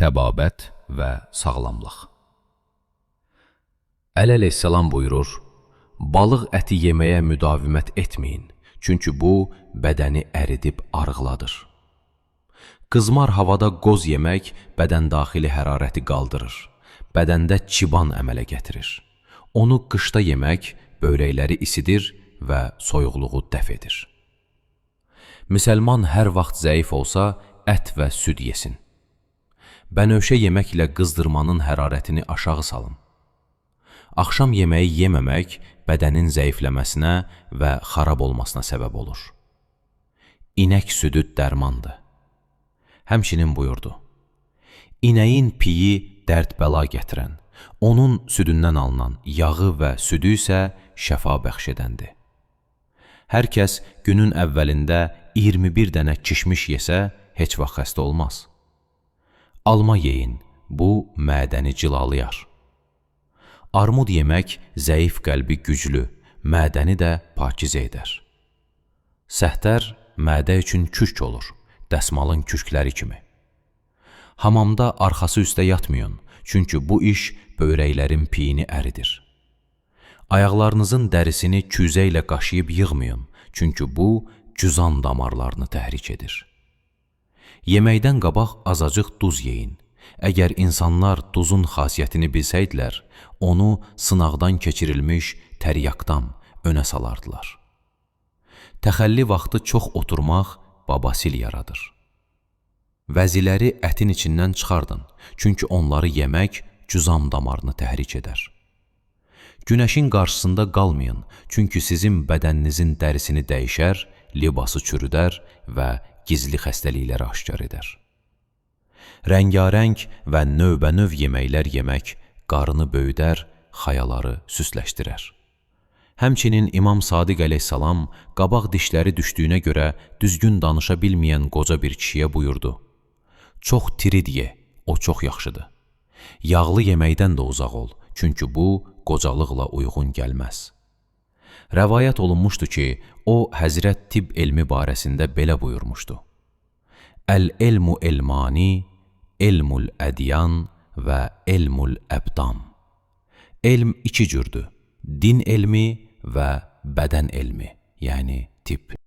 təbabət və sağlamlıq. Əli əleyhissalam buyurur, balıq əti yeməyə müdavimət etməyin, çünki bu, bədəni əridib arıqladır. Qızmar havada qoz yemək bədən daxili hərarəti qaldırır, bədəndə çiban əmələ gətirir. Onu qışda yemək böyrəkləri isidir və soyuqluğu dəf edir. Müsəlman hər vaxt zəif olsa, ət və süd yesin. Bənövşə yeməklə qızdırmanın hərarətini aşağı salın. Axşam yeməyi yeməmək bədənin zəifləməsinə və xarab olmasına səbəb olur. İnək südü dərmandır. Həmçinin buyurdu, İnəyin piyi dərd-bəla gətirən, onun südündən alınan yağı və südü isə şəfa bəxş edəndir. Hər kəs günün əvvəlində 21 dənə kişmiş yesə, heç vaxt xəstə olmaz. Alma yeyin, bu mədəni cilalayar. Armud yemək zəif qəlbi güclü, mədəni də pakizə edər. Səhtər mədə üçün küşk olur, dəsmalın küşkləri kimi. Hamamda arxası üstə yatmayın, çünki bu iş böyrəklərin piyini əridir. Ayaqlarınızın dərisini küzə ilə qaşıyıb yığmayın, çünki bu, cüzan damarlarını təhrik edir. Yeməkdən qabaq azacıq duz yeyin. Əgər insanlar duzun xasiyyətini bilsəydilər, onu sınaqdan keçirilmiş təryaqdan önə salardılar. Təxəlli vaxtı çox oturmaq babasil yaradır. Vəziləri ətin içindən çıxardın, çünki onları yemək cüzam damarını təhrik edər. Günəşin qarşısında qalmayın, çünki sizin bədəninizin dərisini dəyişər, libası çürüdər və gizli xəstəlikləri aşkar edər. Rəngarəng və növbənöv yeməklər yemək qarını böyüdər, xayaları süsləşdirər. Həmçinin İmam Sadiq əleyhissalam qabaq dişləri düşdüyünə görə düzgün danışa bilməyən qoca bir kişiyə buyurdu, çox tirid ye, o çox yaxşıdır. Yağlı yeməkdən də uzaq ol, çünki bu, qocalıqla uyğun gəlməz. Rəvayət olunmuşdu ki, o, Həzrət tibb elmi barəsində belə buyurmuşdu. Əl-elmu elmani, elmul ədyan və elmul əbdam. Elm iki cürdür, din elmi və bədən elmi, yəni tibb.